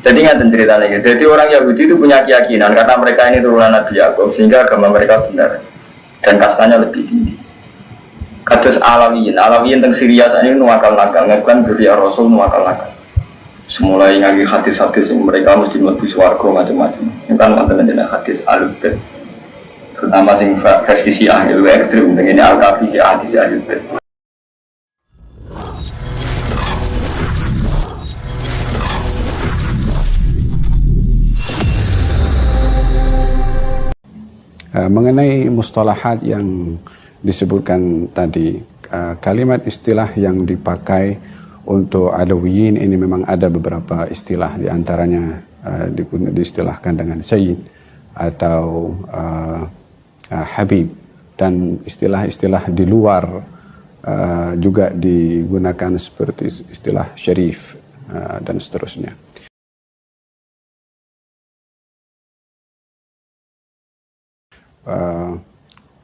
Jadi nggak ceritanya gitu. Jadi orang Yahudi itu punya keyakinan karena mereka ini turunan Nabi Yakub sehingga agama mereka benar dan kastanya lebih tinggi. Kados Alawiyin teng Syria saat ini nuwakal nakal, ngakuan diri Rasul nuwakal nakal. Semulai ngaji hadis-hadis yang mereka mesti mlebu swarga macam-macam. Yang kan wonten jeneng hadis Al-Bait. Terutama sing versi Syiah itu ekstrem dengan Al-Kafi di hadis Al-Bait. Mengenai mustalahat yang disebutkan tadi, kalimat istilah yang dipakai untuk Alawiyin ini memang ada beberapa istilah, di antaranya diistilahkan dengan Sayyid atau Habib, dan istilah-istilah di luar juga digunakan seperti istilah Syarif dan seterusnya.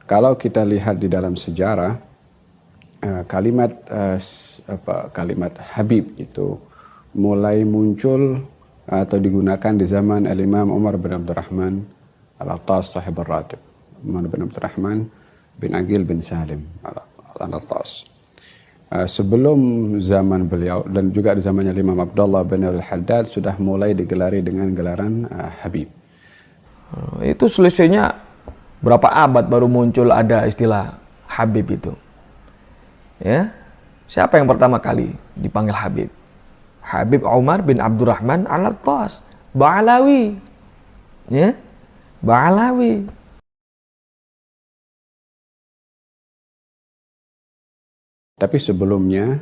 Kalau kita lihat di dalam sejarah, kalimat Habib itu mulai muncul atau digunakan di zaman Al-Imam Umar bin Abdurrahman Al-Attas sahib al-Ratib, Umar bin Abdurrahman bin Aqil bin Salim Al-Attas. Sebelum zaman beliau dan juga di zamannya Imam Abdullah bin Al-Haddad sudah mulai digelari dengan gelaran Habib. Itu selisihnya berapa abad baru muncul ada istilah Habib itu. Ya. Siapa yang pertama kali dipanggil Habib? Habib Umar bin Abdurrahman Al-Attas, Ba'alawi. Ya. Ba'alawi. Tapi sebelumnya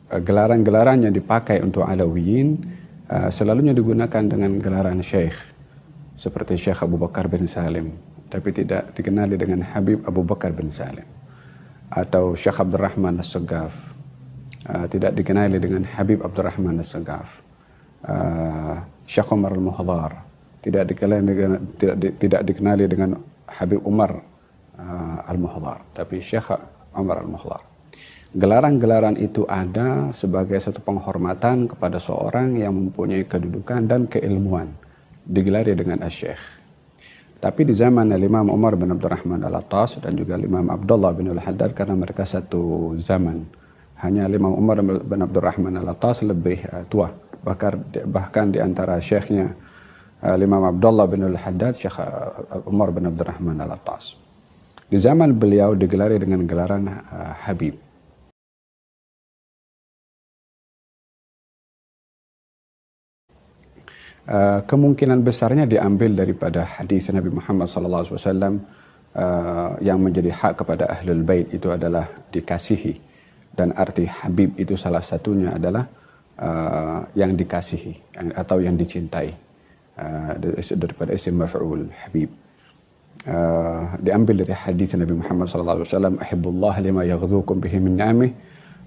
gelaran-gelaran yang dipakai untuk Alawiyin selalunya digunakan dengan gelaran Syekh, seperti Syekh Abu Bakar bin Salim, tapi tidak dikenali dengan Habib Abu Bakar bin Salim, atau Syekh Abdurrahman As-Saggaf, tidak dikenali dengan Habib Abdurrahman As-Saggaf. Syekh Umar Al-Muhdhar tidak dikenali dengan Habib Umar Al-Muhdhar, tapi Syekh Umar Al-Muhdhar. Gelaran-gelaran itu ada sebagai satu penghormatan kepada seorang yang mempunyai kedudukan dan keilmuan, digelari dengan Asy-Syekh. Tapi di zaman Imam Umar bin Abdurrahman Al-Attas dan juga Imam Abdullah bin Al-Haddad, karena mereka satu zaman, hanya Imam Umar bin Abdurrahman Al-Attas lebih tua, bahkan di antara syekhnya Imam Abdullah bin Al-Haddad, Syekh Umar bin Abdurrahman Al-Attas. Di zaman beliau digelari dengan gelaran Habib. Kemungkinan besarnya diambil daripada hadis Nabi Muhammad SAW yang menjadi hak kepada Ahlul Bait itu adalah dikasihi, dan arti Habib itu salah satunya adalah yang dikasihi atau yang dicintai, daripada isim maf'ul Habib. Diambil dari hadis Nabi Muhammad SAW, ahibbullah lima yaghdukum bihi min ni'amih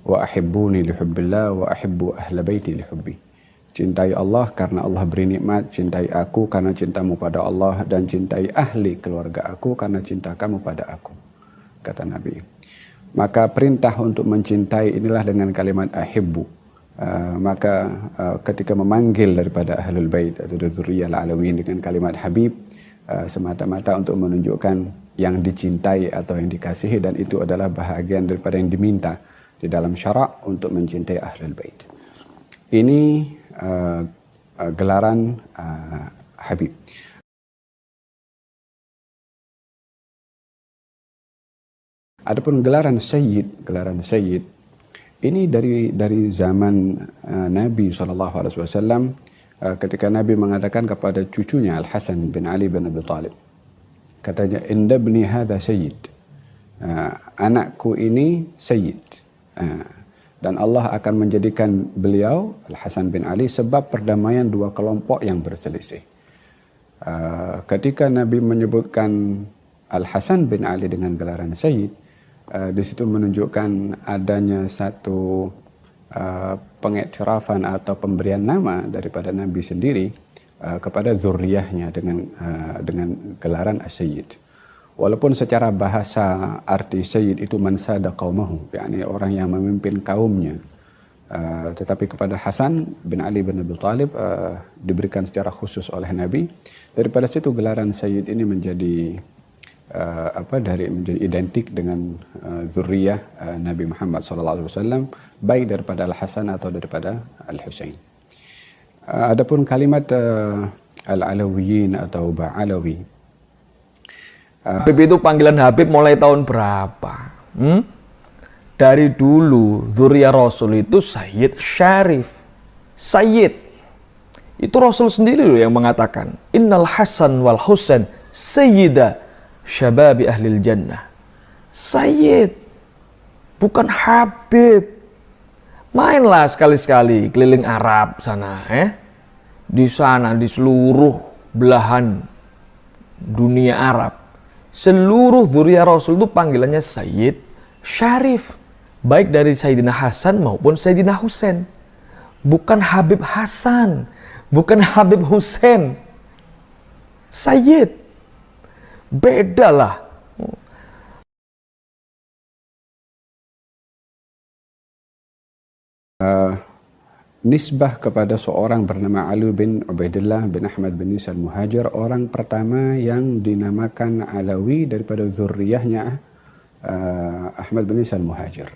wa ahibbuni lihubbillah wa ahibbu ahla baiti lihubbi. Cintai Allah karena Allah beri nikmat, cintai aku karena cintamu pada Allah, dan cintai ahli keluarga aku karena cinta kamu pada aku, kata Nabi. Maka perintah untuk mencintai inilah dengan kalimat ahibbu. Maka ketika memanggil daripada Ahlul Bait atau Dzurriyyah Al-Alawiyin dengan kalimat Habib, semata-mata untuk menunjukkan yang dicintai atau yang dikasihi, dan itu adalah bahagian daripada yang diminta di dalam syarak untuk mencintai Ahlul Bait. Ini gelaran Habib. Adapun gelaran Sayyid ini dari zaman Nabi SAW, ketika Nabi mengatakan kepada cucunya Al-Hasan bin Ali bin Abi Thalib, katanya, inda ibni hadha Sayyid, anakku ini Sayyid. Dan Allah akan menjadikan beliau, Al-Hasan bin Ali, sebab perdamaian dua kelompok yang berselisih. Ketika Nabi menyebutkan Al-Hasan bin Ali dengan gelaran Sayyid, di situ menunjukkan adanya satu pengiktirafan atau pemberian nama daripada Nabi sendiri kepada zurriyahnya dengan gelaran As-Sayyid. Walaupun secara bahasa arti Sayyid itu man sada qaumahu, yakni orang yang memimpin kaumnya. Tetapi kepada Hasan bin Ali bin Abi Thalib diberikan secara khusus oleh Nabi. Daripada situ gelaran Sayyid ini menjadi menjadi identik dengan zuriyah Nabi Muhammad SAW, baik daripada Al Hasan atau daripada Al Husain. Adapun kalimat Al-Alawiyin atau Ba'alawi, Habib itu panggilan Habib mulai tahun berapa? Dari dulu zuriyah Rasul itu Sayyid Syarif. Sayyid itu Rasul sendiri loh yang mengatakan, Innal Hasan wal Husain sayyida syababi ahlil jannah. Sayyid, bukan Habib. Mainlah sekali-sekali keliling Arab sana, di sana, di seluruh belahan dunia Arab, seluruh zuriyah Rasul itu panggilannya Sayyid Syarif, baik dari Sayyidina Hasan maupun Sayyidina Husain. Bukan Habib Hasan, bukan Habib Husain. Sayyid, bedalah. Nisbah kepada seorang bernama Ali bin Ubaidillah bin Ahmad bin Isa al-Muhajir, orang pertama yang dinamakan Alawi daripada zuriyahnya Ahmad bin Isa al-Muhajir.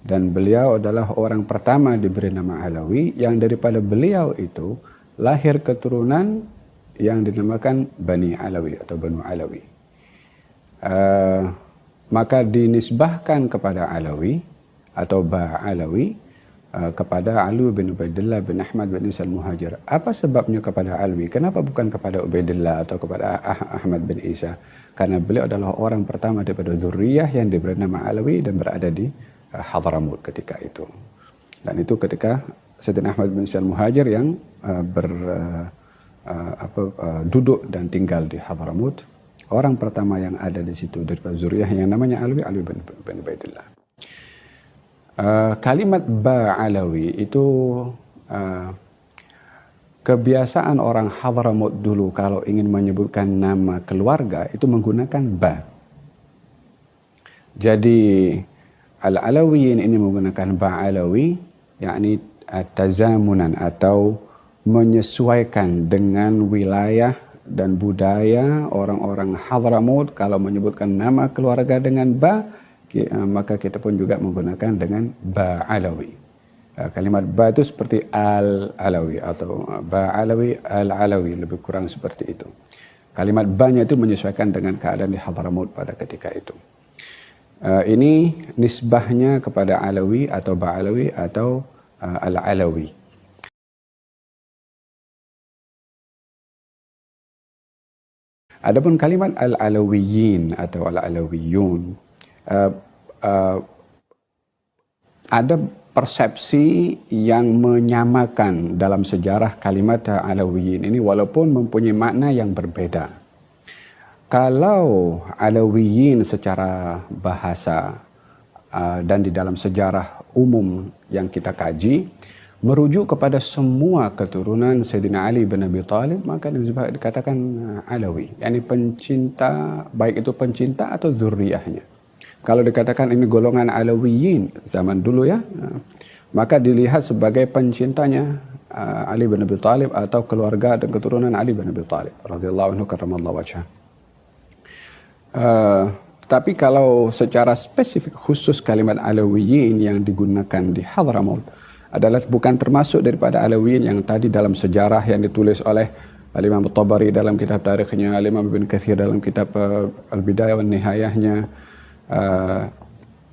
Dan beliau adalah orang pertama diberi nama Alawi, yang daripada beliau itu lahir keturunan yang dinamakan Bani Alawi atau Banu Alawi. Maka dinisbahkan kepada Alawi atau Ba'alawi kepada Ali bin Ubaidillah bin Ahmad bin Isa al-Muhajir. Apa sebabnya kepada Alwi? Kenapa bukan kepada Ubaidillah atau kepada Ahmad bin Isa? Karena beliau adalah orang pertama daripada zuriyah yang diberi nama Alawi dan berada di Hadramut ketika itu. Dan itu ketika Sayyidina Ahmad bin Isa al-Muhajir yang duduk dan tinggal di Hadramut. Orang pertama yang ada di situ daripada zuriyah yang namanya Alwi, Ali bin Ubaidillah. Kalimat Ba'alawi itu kebiasaan orang Hadramut dulu kalau ingin menyebutkan nama keluarga itu menggunakan ba. Jadi Al-Alawiyin ini menggunakan Ba'alawi, yakni tazamunan atau menyesuaikan dengan wilayah dan budaya orang-orang Hadramut. Kalau menyebutkan nama keluarga dengan ba, maka kita pun juga menggunakan dengan Ba'alawi. Kalimat ba itu seperti Al-Alawi atau Ba'alawi, Al-Alawi, lebih kurang seperti itu. Kalimat ba-nya itu menyesuaikan dengan keadaan di Hadramut pada ketika itu. Ini nisbahnya kepada Alawi atau Ba'alawi atau Al-Alawi. Adapun kalimat Al-Alawiyin atau Al-Alawiyun, ada persepsi yang menyamakan dalam sejarah kalimat Alawiyin ini walaupun mempunyai makna yang berbeda. Kalau Alawiyin secara bahasa dan di dalam sejarah umum yang kita kaji merujuk kepada semua keturunan Sayyidina Ali bin Abi Thalib, maka dikatakan Alawi, yakni pencinta, baik itu pencinta atau zuriyahnya. Kalau dikatakan ini golongan Alawiyin zaman dulu ya, maka dilihat sebagai pencintanya Ali bin Abi Thalib atau keluarga dan keturunan Ali bin Abi Thalib radhiyallahu anhu karramallahu wajhah. Tapi kalau secara spesifik khusus kalimat Alawiyin yang digunakan di Hadramut adalah bukan termasuk daripada Alawiyin yang tadi dalam sejarah yang ditulis oleh Al-Imam At-Tabari dalam kitab tarikhnya, Al-Imam Ibn Katsir dalam kitab Al-Bidayah wa Nihayahnya.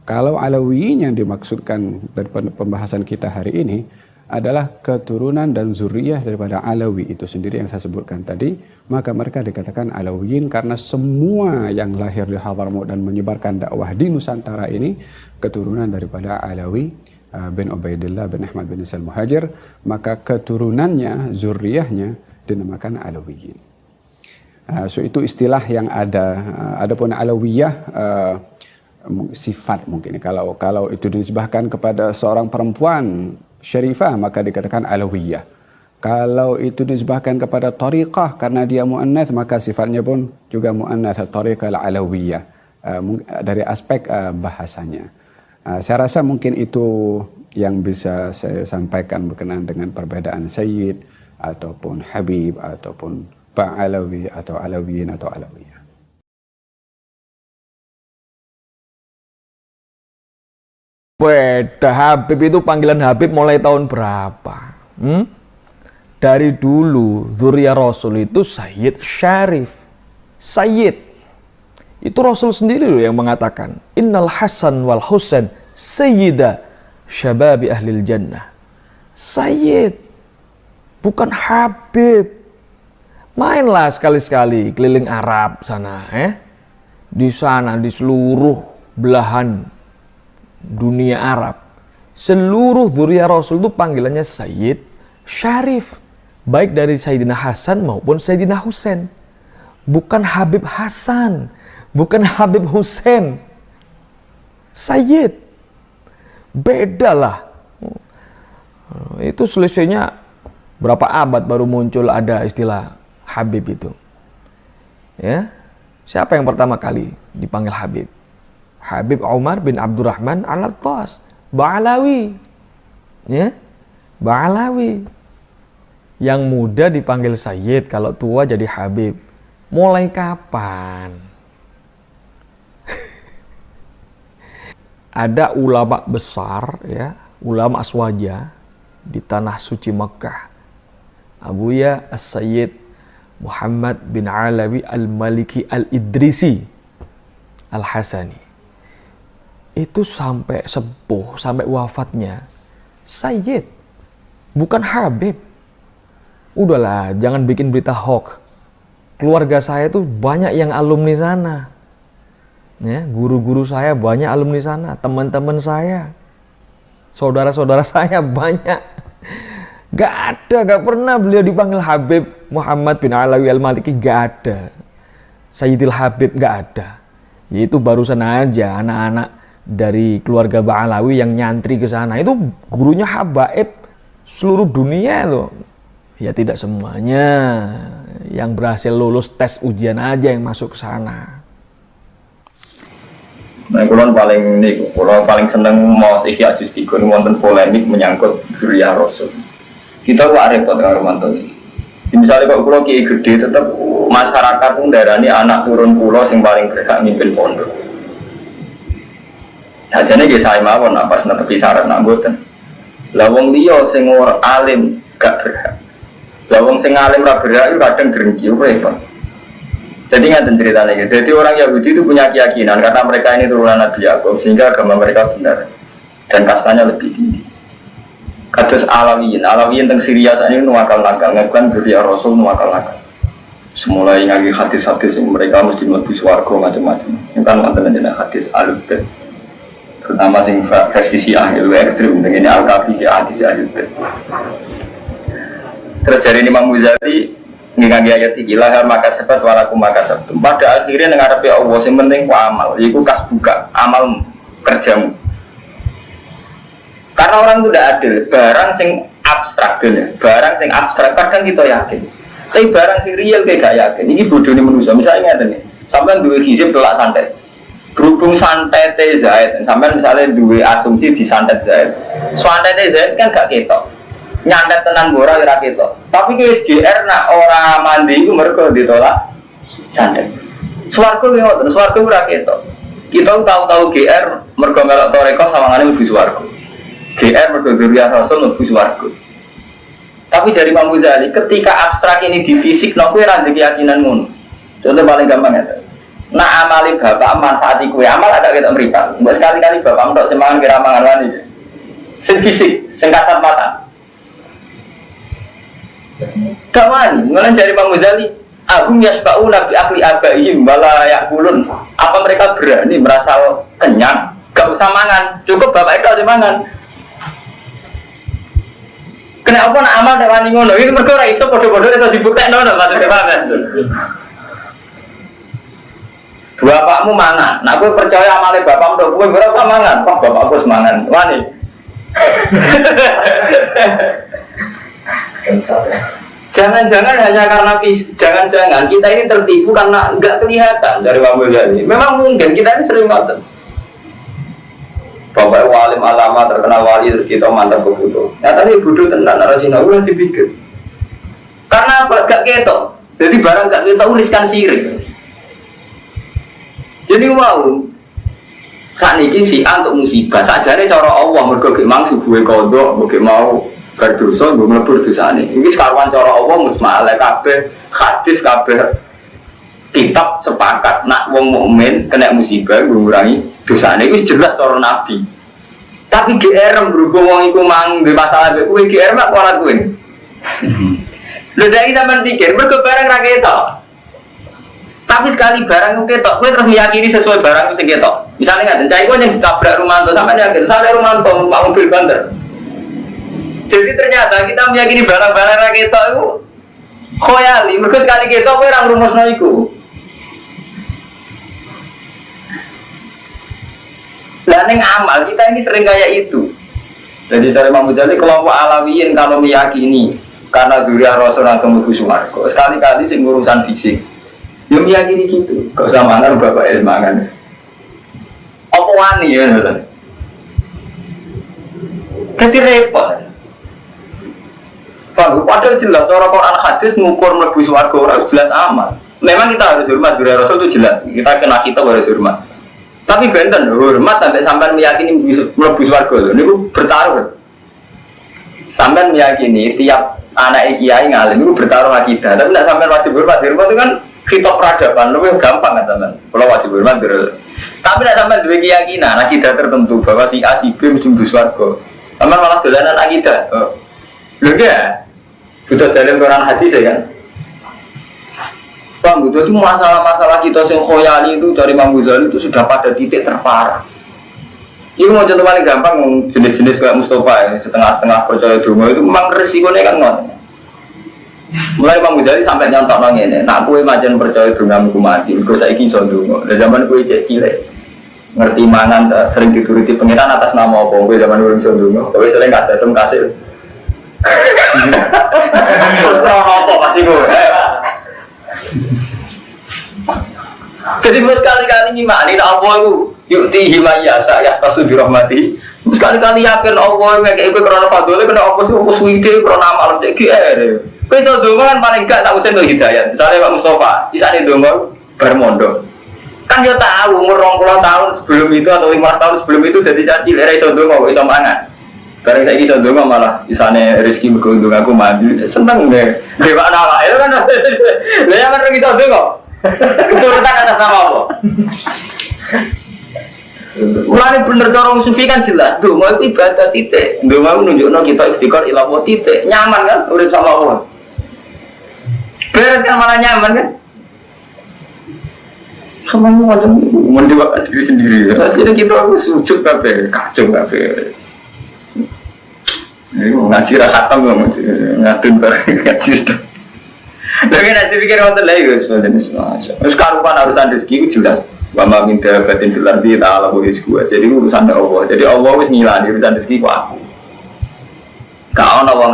Kalau Alawiyin yang dimaksudkan daripada pembahasan kita hari ini adalah keturunan dan zuriyah daripada Alawi itu sendiri yang saya sebutkan tadi, maka mereka dikatakan Alawiyin karena semua yang lahir di Hadramut dan menyebarkan dakwah di Nusantara ini keturunan daripada Alawi bin Ubaidillah bin Ahmad bin Isa al-Muhajir, maka keturunannya, zuriyahnya dinamakan Alawiyin. So itu istilah yang ada. Adapun Alawiyah sifat mungkin kalau itu dinisbahkan kepada seorang perempuan syarifah maka dikatakan Alawiyah. Kalau itu dinisbahkan kepada tariqah karena dia muannats maka sifatnya pun juga muannats, tariqah al-alawiyah dari aspek bahasanya. Saya rasa mungkin itu yang bisa saya sampaikan berkenaan dengan perbedaan Sayyid ataupun Habib ataupun Ba'alawi atau Alawiyin atau Alawiyah. Beda, Habib itu panggilan Habib mulai tahun berapa? Dari dulu Dzurriyyah Rasul itu Sayyid Syarif. Sayyid. Itu Rasul sendiri loh yang mengatakan, Innal Hasan wal Husain sayyida syababi ahlil jannah. Sayyid, bukan Habib. Mainlah sekali-sekali keliling Arab sana, di sana, di seluruh belahan dunia Arab, seluruh dzurriyyah Rasul itu panggilannya Sayyid Syarif, baik dari Sayyidina Hasan maupun Sayyidina Husain. Bukan Habib Hasan, bukan Habib Husain. Sayyid, beda lah. Itu selisihnya berapa abad baru muncul ada istilah Habib itu. Ya, siapa yang pertama kali dipanggil Habib? Habib Umar bin Abdurrahman Al-Attas, Ba'alawi. Ya, Ba'alawi. Yang muda dipanggil Sayyid, kalau tua jadi Habib. Mulai kapan? Ada ulama besar, ya, ulama aswaja di tanah suci Mekah. Abuya As-Sayyid Muhammad bin Alawi Al-Maliki Al-Idrisi Al-Hasani. Itu sampai sepuh, sampai wafatnya Sayyid, bukan Habib. Udahlah, jangan bikin berita hoax. Keluarga saya itu banyak yang alumni sana, ya, guru-guru saya banyak alumni sana, teman-teman saya, saudara-saudara saya banyak. Gak pernah beliau dipanggil Habib Muhammad bin Alawi Al-Maliki, gak ada. Sayyidil Habib gak ada. Yaitu barusan aja anak-anak dari keluarga Ba'alawi yang nyantri ke sana, itu gurunya habaib seluruh dunia loh. Ya tidak semuanya yang berhasil lulus tes ujian aja yang masuk ke sana. Nah, kalau paling seneng mau Ihya Juz 3 wonten polemik menyangkut dzurriyyah Rasul. Kita kok repot karo mantu iki. Misalnya kok kula kiai gede tetep masyarakat ndarani anak turun kula sing paling berhak mimpin pondok. Sajane nggih sae mawon pas netepi syarat nak mboten. Lah wong liya sing ora alim gak berhak. Lah wong sing alim ra berhak itu kadang drengki repot. Jadi ngaten ceritanya gitu. Jadi orang Yahudi itu punya keyakinan karena mereka ini turunan Nabi Yakub sehingga agama mereka benar dan kastanya lebih tinggi. Kados Alawiyin teng Syria saat ini nuwakal-nakal, ngakuan dzurriyyah Rasul nuwakal-nakal. Semulai ngaji hadis-hadis yang mereka mesti mlebu swarga macam-macam. Ini kan wonten jeneng hadis Al-Bait. Terutama sing versi Syiah itu ekstrim dengan ini Al-Kafi di hadis Al-Bait. Terjadi Imam Ghazali ngangge ayat iki lahar maka sebab walakum maka sabtu. Pada akhirnya nang ngarepe Allah sing penting ku amal, iku kasbuka, amal kerjamu. Karena orang itu tidak adil, barang sing abstrak ya, barang sing abstrak kadang kita yakin. Tapi barang sing real kayak gak yakin. Ini bodohnya manusia. Misalnya nih, sampai dua hizib telak santet. Berhubung santet Zaid, sampai misalnya dua asumsi di santet Zaid. Santet Zaid kan gak ketok. Nyantet tenan bora kira ketok. Tapi ke SGR nak orang mandi itu mereka ditolak santet. Swarga ki ngoten, swarga ora ketok. Kita tahu-tahu GR mergo melok toreko sawangane mlebu swarga. GR mergo dzurriyyah Rasul mlebu swarga. Tapi dari Imam Ghazali, ketika abstrak ini di fisik, kuwi ra ndek keyakinan ngono. Contoh paling gampang ya. Nak amali bapak manfaati kue amal ada kita meripat. Mbok sekali-kali bapak mentok semangan kira mangan wani. Sing fisik, sing kasat mata. Gak wani, mulai dari Imam Ghazali, Agum yasba'u nabi akli abaihim wala yakulun. Apa mereka berani merasa kenyang? Gak usah mangan, cukup bapak itu harus mangan. Kenapa nak amal nek wani ngono? Iki mergo ora iso padha-padha iso dibuktekno maksudnya paham. Bapakmu mangan. Nak kowe percaya amale bapakmu tok kowe ora usah mangan. Wah, bapakku wis mangan. Wani. Jangan-jangan hanya karena jangan-jangan kita ini tertipu karena enggak kelihatan dari Imam Ghazali. Memang mungkin kita ini sering ngoten. Bapak walim alama terkenal wali terus kita mantap ke foto. Nyata ini bodoh tenan narasi ulah dipikir. Karena apa? Gak ketok. Jadi barang gak ketok riskan sirik. Jadi wow. Saat ini si untuk musibah. Sajane cara Allah mergo ge mang subuhe kodok, mergo mau berdosa, nggo mlebu dosane. Iki sekaruan cara Allah musma'ale kabeh, hadis kabeh. Kitab sepakat nak wong mukmin kena musibah ngurangi dosane wis jelas cara Nabi. Tapi GR berhubung wong iku mang duwe masalah mek kowe GR mak ora kowe. Lha dek sampean pikir mergo barang ra ketok. Tapi sekali barang ketok kowe terus meyakini sesuai barang sing ketok. Misalnya ngaten cah iku yang ditabrak Rumanto sampean yakin sampe Rumanto numpak mobil banter. Jadi ternyata kita meyakini barang-barang ra ketok iku khoyali mergo sekali ketok kowe ora ngrumusno iku. Lah ning amal kita ini sering kayak itu. Jadi dari Imam Ghazali kelompok Alawiyin kalau meyakini karena dzurriyyah Rasul atau mlebu swarga, sekali-kali sing urusan fisik. Yo meyakini gitu. Kok samanan bapak ilmangan. Apa wani ya ngoten. Jadi repot. Padahal jelas cara Quran hadis ngukur mlebu swarga ora jelas amal. Memang kita harus hormat dzurriyyah Rasul itu jelas. Kita harus hormat. Tapi benten hormat sampai meyakini mlebu swarga lho niku bertaruh. Sampai meyakini tiap anak kiai ngalim niku bertaruh akidah. Tapi nek sampai wajib hormat itu kan khitab peradaban lebih gampang kan sampean. Kalau wajib hormat tapi nek sampai duwe keyakinan akidah tertentu bahwa si A si B mesti mlebu swarga. Sampean malah dolanan akidah. Lho ya. Sudah dalam Quran hadis ya kan. Bang, itu masalah-masalah kita yang khoyali itu dari Imam Ghazali itu sudah pada titik terparah. Ini mau contoh paling gampang jenis-jenis kayak Mustafa ya, setengah-setengah percaya dungo itu memang resikonya kan nggak. Mulai Imam Ghazali sampai nyontok nang ini, nak kue macan percaya dungo mati, kue saya kisah dungo. Dari zaman kue cek cilik, ngerti mangan sering dituruti pengiran atas nama apa, kue zaman kue kisah dungo, kue sering kasih tem kasih. Terus apa pasti kue? Jadi sekali-kali ngimani Allah itu yukti himayasa ya tasu dirahmati. Sekali-kali yakin Allah ngekek kowe krana fadhole kena apa sih apa suwite krana amal cek GR. Kowe iso ndonga kan paling gak tak usah hidayat. Misale Pak Mustofa, isane ndonga bar mondok. Kan yo tahu umur 20 tahun sebelum itu atau 5 tahun sebelum itu jadi caci lek iso ndonga kok iso mangan. Bareng saiki iso ndonga malah isane rezeki mergo ndonga aku mandi. Seneng deh. Dewa awake kan. Lah yang kan iso ndonga. Keturunan atas nama apa? Mulai bener corong sufi kan jelas. Duh, mau itu ibadah titik. Duh, mau nunjukno kita istiqor ilawo titik. Nyaman kan? Urip sama Allah. Beres kan malah nyaman kan? Semuanya macam mendewakan diri sendiri. Akhirnya kita harus sujud kabeh, kacung kabeh. Ini ngaji rahatam ngadun bareng ngaji. Lagi nanti pikir wonten lha iku sebenarnya semua. Wis karupan urusan rezeki itu jelas. Wa ma min dabatin fil ardi ta'ala wa rizquha. Jadi urusan Allah. Jadi Allah wis ngilani urusan rezeki ku aku. Ka ono wong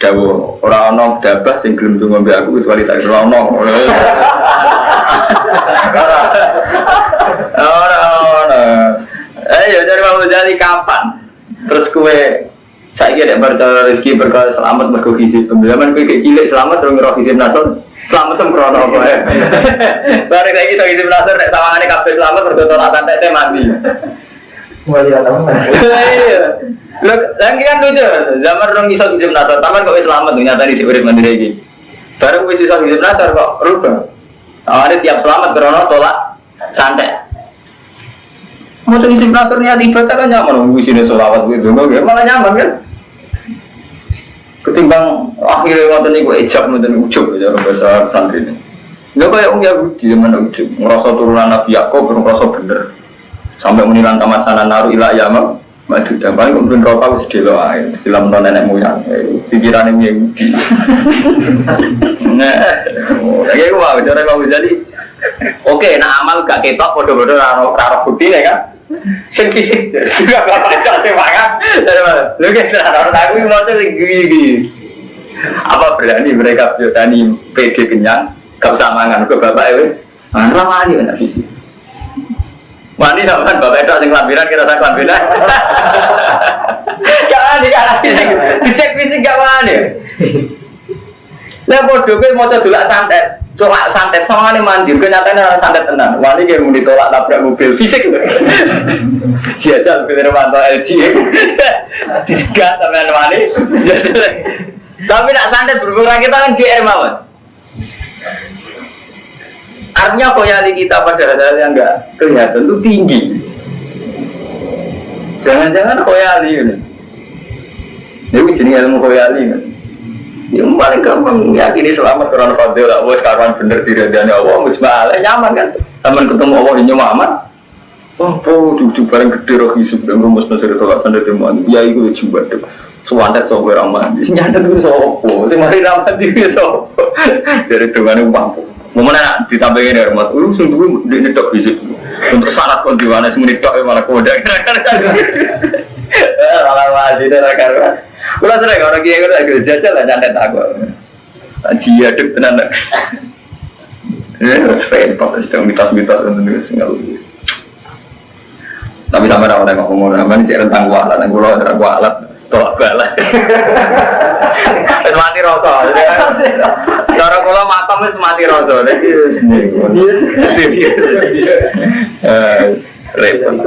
dawuh ora ono dabah sing gelem ndonga mbek aku kecuali tak ora ono. Ora. Ayo dari mau jadi kapan? Terus kowe saya kira percaya rezeki berkah selamat mergo hisib pembelaman kowe cilik selamat terus ngira hisib nasor selamat sembrono apa ya bareng saiki iso hisib nasor nek sawangane kabeh selamat mergo tolak tete mati wali alam iya lho kan lucu zaman rong iso hisib nasor taman kok wis selamat nyata di urip mandiri iki bareng wis iso hisib nasor kok rubah awalnya tiap selamat krono tolak santai mau hisib nasor niat ibadah kan nyaman wis ini selawat gitu malah nyaman kan ketimbang akhirnya ngoten niku ijab ngoten ujug ya bahasa santri ini. Enggak kayak wong Yahudi zaman ujug ngrasa turunan Nabi Yakub ngrasa bener. Sampai menilan tamat sana naru ila yama maju dan paling kemudian rokok wis delok ae istilah nenek moyang pikirane Yahudi. Nah, ya iku wae cara Imam Ghazali. Oke, nah amal gak ketok padha-padha ora buktine kan. Sing fisik juga bapak semangat lho kan aku mau tinggi apa berani mereka berani PD kenyang gak usah mangan ke bapak itu ramah aja enak fisik Mandi sampean bapak itu sing lambiran kita sak lambiran. Jangan dicek fisik gak wani. Lah bodoh kowe maca dolak santet, colak santet sawangane mandi, kenyataane ora santet tenan. Wani ki mung ditolak tabrak mobil fisik. Jajal pilih mantu LG. Disegat sampean wani. Tapi nak santet berkurang kita kan GR mawon. Artinya khoyali kita pada hal yang enggak kelihatan itu tinggi. Jangan-jangan khoyali ini. Ini jenis ilmu khoyali kan. Yang paling gampang yakini selamat karena fadil lah. Wah sekarang bener diridani Allah, mujmalah nyaman kan. Taman ketemu Allah ini nyaman. Oh, duduk bareng gede roh hisub dan rumus nasi ditolak sandet teman. Ya itu coba deh. Suwantet sok ramah. Nyantet itu sopo. Si mari ramah itu sopo. Dari tuan mampu. Mana ditambahin dari rumah, sungguh di netok fisik untuk syarat kondiwana semenit tok malah kodak. Malah wajib dah kan. Kalau sering orang kaya kita agak jajal lah nyantet aku. Cia dek tenan. Repot sedang mitos-mitos untuk singal. Tapi sampai orang ngomong namanya cek rentang kualat, dan kulo rentang kualat tolak bala. Mati rasa. Cara kula matam wis mati rasa. Repot.